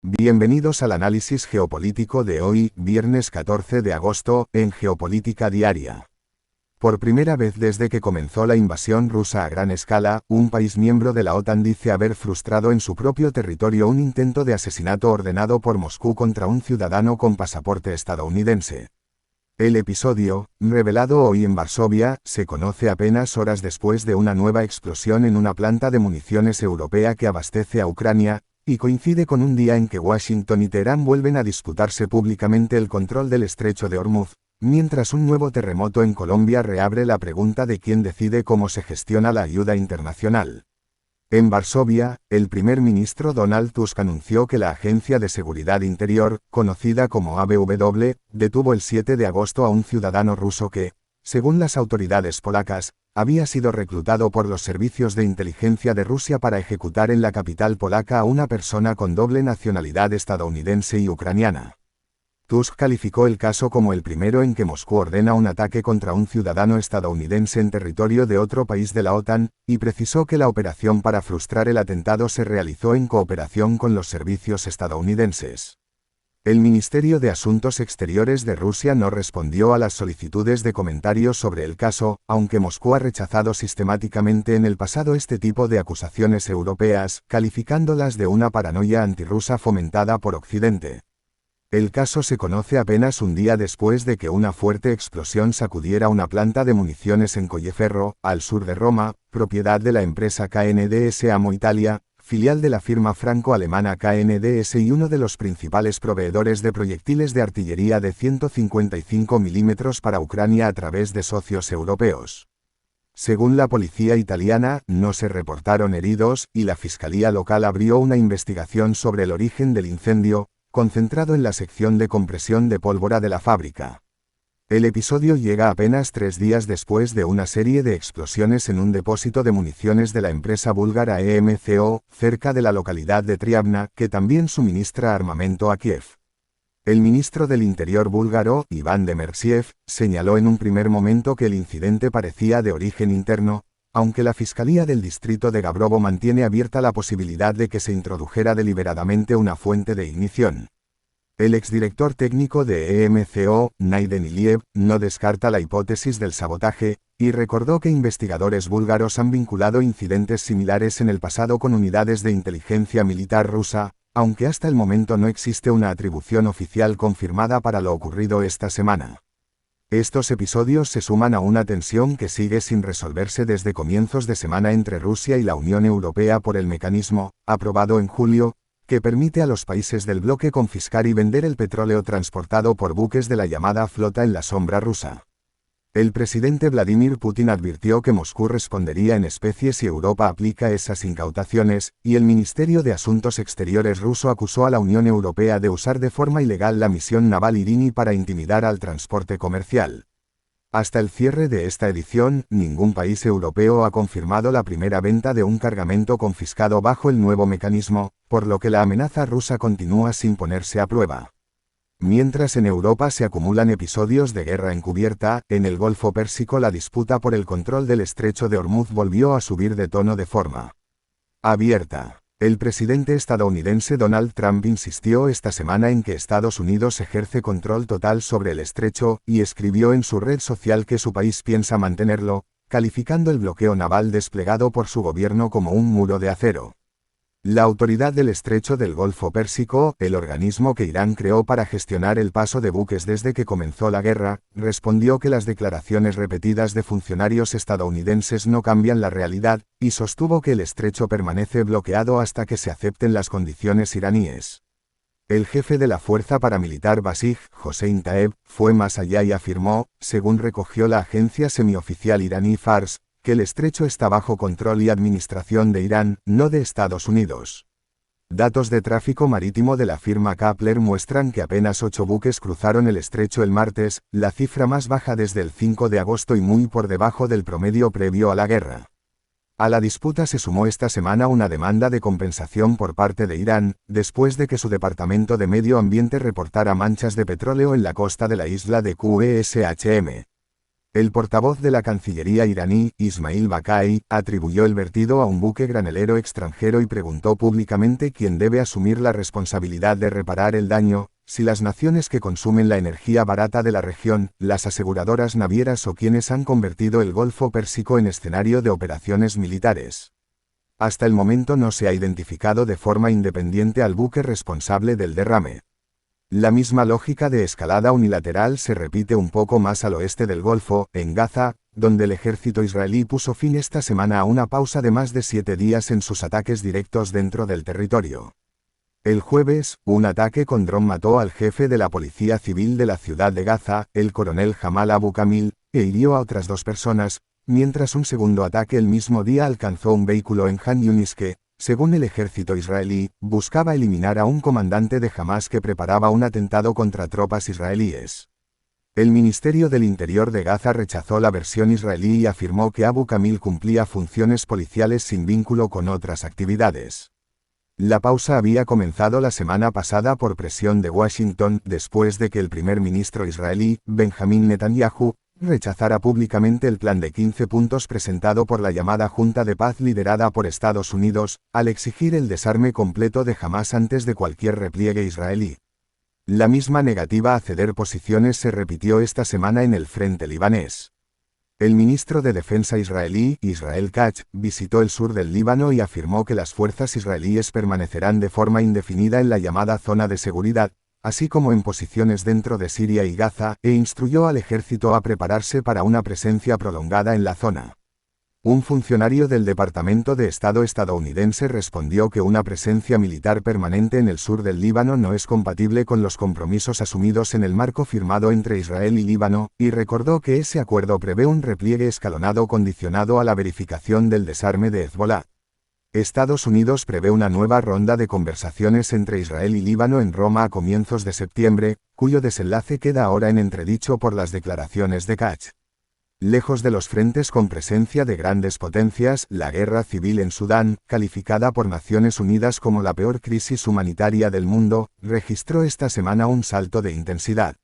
Bienvenidos al análisis geopolítico de hoy, viernes 14 de agosto, en Geopolítica Diaria. Por primera vez desde que comenzó la invasión rusa a gran escala, un país miembro de la OTAN dice haber frustrado en su propio territorio un intento de asesinato ordenado por Moscú contra un ciudadano con pasaporte estadounidense. El episodio, revelado hoy en Varsovia, se conoce apenas horas después de una nueva explosión en una planta de municiones europea que abastece a Ucrania, y coincide con un día en que Washington y Teherán vuelven a disputarse públicamente el control del estrecho de Hormuz, mientras un nuevo terremoto en Colombia reabre la pregunta de quién decide cómo se gestiona la ayuda internacional. En Varsovia, el primer ministro Donald Tusk anunció que la Agencia de Seguridad Interior, conocida como ABW, detuvo el 7 de agosto a un ciudadano ruso que, según las autoridades polacas, había sido reclutado por los servicios de inteligencia de Rusia para ejecutar en la capital polaca a una persona con doble nacionalidad estadounidense y ucraniana. Tusk calificó el caso como el primero en que Moscú ordena un ataque contra un ciudadano estadounidense en territorio de otro país de la OTAN, y precisó que la operación para frustrar el atentado se realizó en cooperación con los servicios estadounidenses. El Ministerio de Asuntos Exteriores de Rusia no respondió a las solicitudes de comentarios sobre el caso, aunque Moscú ha rechazado sistemáticamente en el pasado este tipo de acusaciones europeas, calificándolas de una paranoia antirrusa fomentada por Occidente. El caso se conoce apenas un día después de que una fuerte explosión sacudiera una planta de municiones en Colleferro, al sur de Roma, propiedad de la empresa KNDS Amo Italia, filial de la firma franco-alemana KNDS y uno de los principales proveedores de proyectiles de artillería de 155 mm para Ucrania a través de socios europeos. Según la policía italiana, no se reportaron heridos, y la fiscalía local abrió una investigación sobre el origen del incendio, concentrado en la sección de compresión de pólvora de la fábrica. El episodio llega apenas 3 días después de una serie de explosiones en un depósito de municiones de la empresa búlgara EMCO, cerca de la localidad de Triabna, que también suministra armamento a Kiev. El ministro del Interior búlgaro, Iván Demersiev, señaló en un primer momento que el incidente parecía de origen interno, aunque la Fiscalía del Distrito de Gabrovo mantiene abierta la posibilidad de que se introdujera deliberadamente una fuente de ignición. El exdirector técnico de EMCO, Naiden Iliev, no descarta la hipótesis del sabotaje, y recordó que investigadores búlgaros han vinculado incidentes similares en el pasado con unidades de inteligencia militar rusa, aunque hasta el momento no existe una atribución oficial confirmada para lo ocurrido esta semana. Estos episodios se suman a una tensión que sigue sin resolverse desde comienzos de semana entre Rusia y la Unión Europea por el mecanismo, aprobado en julio, que permite a los países del bloque confiscar y vender el petróleo transportado por buques de la llamada flota en la sombra rusa. El presidente Vladimir Putin advirtió que Moscú respondería en especie si Europa aplica esas incautaciones, y el Ministerio de Asuntos Exteriores ruso acusó a la Unión Europea de usar de forma ilegal la misión naval Irini para intimidar al transporte comercial. Hasta el cierre de esta edición, ningún país europeo ha confirmado la primera venta de un cargamento confiscado bajo el nuevo mecanismo, por lo que la amenaza rusa continúa sin ponerse a prueba. Mientras en Europa se acumulan episodios de guerra encubierta, en el Golfo Pérsico la disputa por el control del estrecho de Hormuz volvió a subir de tono de forma abierta. El presidente estadounidense Donald Trump insistió esta semana en que Estados Unidos ejerce control total sobre el estrecho, y escribió en su red social que su país piensa mantenerlo, calificando el bloqueo naval desplegado por su gobierno como un muro de acero. La Autoridad del Estrecho del Golfo Pérsico, el organismo que Irán creó para gestionar el paso de buques desde que comenzó la guerra, respondió que las declaraciones repetidas de funcionarios estadounidenses no cambian la realidad, y sostuvo que el estrecho permanece bloqueado hasta que se acepten las condiciones iraníes. El jefe de la fuerza paramilitar Basij, Hossein Taeb, fue más allá y afirmó, según recogió la agencia semioficial iraní Fars, que el estrecho está bajo control y administración de Irán, no de Estados Unidos. Datos de tráfico marítimo de la firma Kpler muestran que apenas 8 buques cruzaron el estrecho el martes, la cifra más baja desde el 5 de agosto y muy por debajo del promedio previo a la guerra. A la disputa se sumó esta semana una demanda de compensación por parte de Irán, después de que su Departamento de Medio Ambiente reportara manchas de petróleo en la costa de la isla de Qeshm. El portavoz de la Cancillería iraní, Ismail Baqai, atribuyó el vertido a un buque granelero extranjero y preguntó públicamente quién debe asumir la responsabilidad de reparar el daño, si las naciones que consumen la energía barata de la región, las aseguradoras navieras o quienes han convertido el Golfo Pérsico en escenario de operaciones militares. Hasta el momento no se ha identificado de forma independiente al buque responsable del derrame. La misma lógica de escalada unilateral se repite un poco más al oeste del Golfo, en Gaza, donde el ejército israelí puso fin esta semana a una pausa de más de 7 días en sus ataques directos dentro del territorio. El jueves, un ataque con dron mató al jefe de la policía civil de la ciudad de Gaza, el coronel Jamal Abu Kamil, e hirió a otras 2 personas, mientras un segundo ataque el mismo día alcanzó un vehículo en Han Yunis que, según el ejército israelí, buscaba eliminar a un comandante de Hamás que preparaba un atentado contra tropas israelíes. El Ministerio del Interior de Gaza rechazó la versión israelí y afirmó que Abu Kamil cumplía funciones policiales sin vínculo con otras actividades. La pausa había comenzado la semana pasada por presión de Washington después de que el primer ministro israelí, Benjamin Netanyahu, rechazara públicamente el plan de 15 puntos presentado por la llamada Junta de Paz liderada por Estados Unidos, al exigir el desarme completo de Hamás antes de cualquier repliegue israelí. La misma negativa a ceder posiciones se repitió esta semana en el frente libanés. El ministro de Defensa israelí, Israel Katz, visitó el sur del Líbano y afirmó que las fuerzas israelíes permanecerán de forma indefinida en la llamada zona de seguridad, así como en posiciones dentro de Siria y Gaza, e instruyó al ejército a prepararse para una presencia prolongada en la zona. Un funcionario del Departamento de Estado estadounidense respondió que una presencia militar permanente en el sur del Líbano no es compatible con los compromisos asumidos en el marco firmado entre Israel y Líbano, y recordó que ese acuerdo prevé un repliegue escalonado condicionado a la verificación del desarme de Hezbolá. Estados Unidos prevé una nueva ronda de conversaciones entre Israel y Líbano en Roma a comienzos de septiembre, cuyo desenlace queda ahora en entredicho por las declaraciones de Katz. Lejos de los frentes con presencia de grandes potencias, la guerra civil en Sudán, calificada por Naciones Unidas como la peor crisis humanitaria del mundo, registró esta semana un salto de intensidad.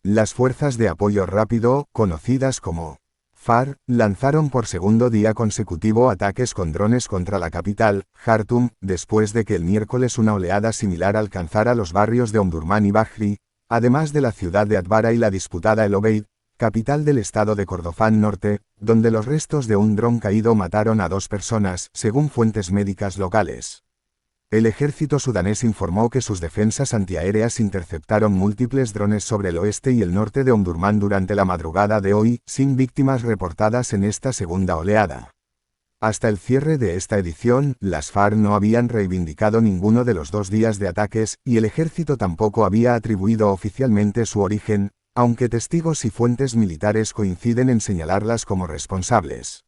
Las fuerzas de apoyo rápido, conocidas como FAR, lanzaron por segundo día consecutivo ataques con drones contra la capital, Jartum, después de que el miércoles una oleada similar alcanzara los barrios de Omdurmán y Bahri, además de la ciudad de Atbara y la disputada El Obeid, capital del estado de Kordofán Norte, donde los restos de un dron caído mataron a 2 personas, según fuentes médicas locales. El ejército sudanés informó que sus defensas antiaéreas interceptaron múltiples drones sobre el oeste y el norte de Omdurmán durante la madrugada de hoy, sin víctimas reportadas en esta segunda oleada. Hasta el cierre de esta edición, las FARC no habían reivindicado ninguno de los 2 días de ataques, y el ejército tampoco había atribuido oficialmente su origen, aunque testigos y fuentes militares coinciden en señalarlas como responsables.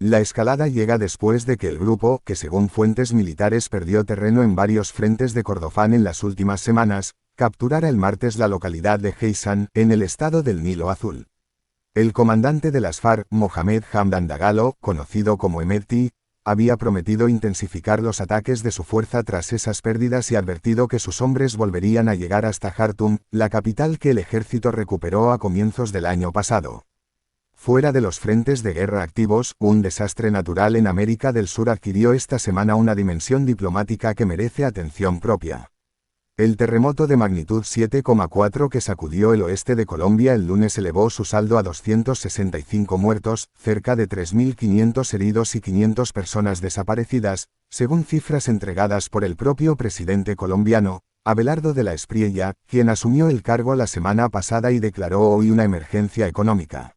La escalada llega después de que el grupo, que según fuentes militares perdió terreno en varios frentes de Kordofán en las últimas semanas, capturara el martes la localidad de Heisan, en el estado del Nilo Azul. El comandante de las FARC, Mohamed Hamdan Dagalo, conocido como Hemedti, había prometido intensificar los ataques de su fuerza tras esas pérdidas y advertido que sus hombres volverían a llegar hasta Jartum, la capital que el ejército recuperó a comienzos del año pasado. Fuera de los frentes de guerra activos, un desastre natural en América del Sur adquirió esta semana una dimensión diplomática que merece atención propia. El terremoto de magnitud 7,4 que sacudió el oeste de Colombia el lunes elevó su saldo a 265 muertos, cerca de 3.500 heridos y 500 personas desaparecidas, según cifras entregadas por el propio presidente colombiano, Abelardo de la Espriella, quien asumió el cargo la semana pasada y declaró hoy una emergencia económica.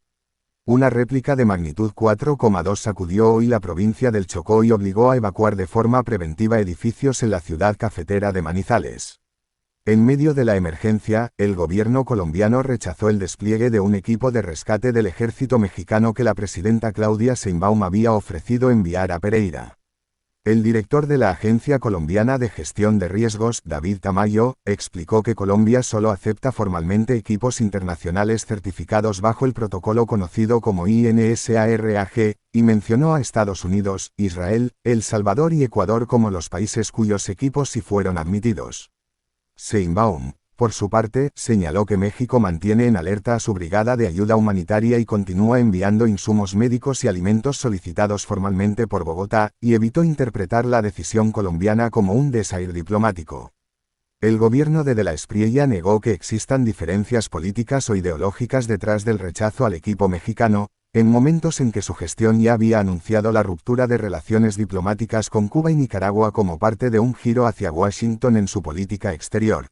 Una réplica de magnitud 4,2 sacudió hoy la provincia del Chocó y obligó a evacuar de forma preventiva edificios en la ciudad cafetera de Manizales. En medio de la emergencia, el gobierno colombiano rechazó el despliegue de un equipo de rescate del ejército mexicano que la presidenta Claudia Sheinbaum había ofrecido enviar a Pereira. El director de la Agencia Colombiana de Gestión de Riesgos, David Tamayo, explicó que Colombia solo acepta formalmente equipos internacionales certificados bajo el protocolo conocido como INSARAG, y mencionó a Estados Unidos, Israel, El Salvador y Ecuador como los países cuyos equipos sí fueron admitidos. Sheinbaum, Por su parte, señaló que México mantiene en alerta a su brigada de ayuda humanitaria y continúa enviando insumos médicos y alimentos solicitados formalmente por Bogotá, y evitó interpretar la decisión colombiana como un desaire diplomático. El gobierno de la Espriella negó que existan diferencias políticas o ideológicas detrás del rechazo al equipo mexicano, en momentos en que su gestión ya había anunciado la ruptura de relaciones diplomáticas con Cuba y Nicaragua como parte de un giro hacia Washington en su política exterior.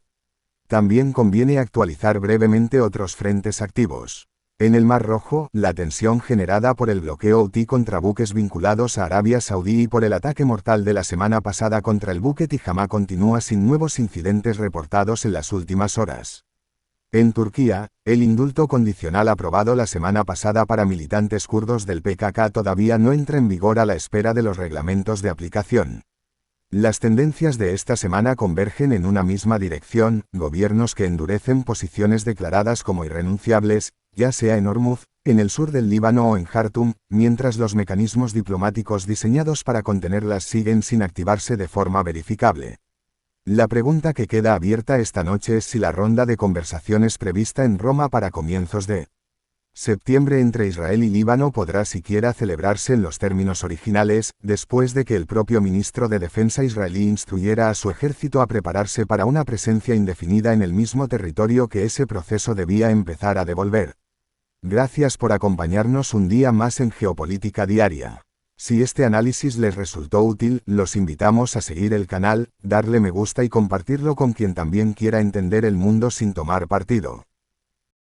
También conviene actualizar brevemente otros frentes activos. En el Mar Rojo, la tensión generada por el bloqueo hutí contra buques vinculados a Arabia Saudí y por el ataque mortal de la semana pasada contra el buque Tijama continúa sin nuevos incidentes reportados en las últimas horas. En Turquía, el indulto condicional aprobado la semana pasada para militantes kurdos del PKK todavía no entra en vigor a la espera de los reglamentos de aplicación. Las tendencias de esta semana convergen en una misma dirección: gobiernos que endurecen posiciones declaradas como irrenunciables, ya sea en Hormuz, en el sur del Líbano o en Jartum, mientras los mecanismos diplomáticos diseñados para contenerlas siguen sin activarse de forma verificable. La pregunta que queda abierta esta noche es si la ronda de conversaciones prevista en Roma para comienzos de septiembre entre Israel y Líbano podrá siquiera celebrarse en los términos originales, después de que el propio ministro de Defensa israelí instruyera a su ejército a prepararse para una presencia indefinida en el mismo territorio que ese proceso debía empezar a devolver. Gracias por acompañarnos un día más en Geopolítica Diaria. Si este análisis les resultó útil, los invitamos a seguir el canal, darle me gusta y compartirlo con quien también quiera entender el mundo sin tomar partido.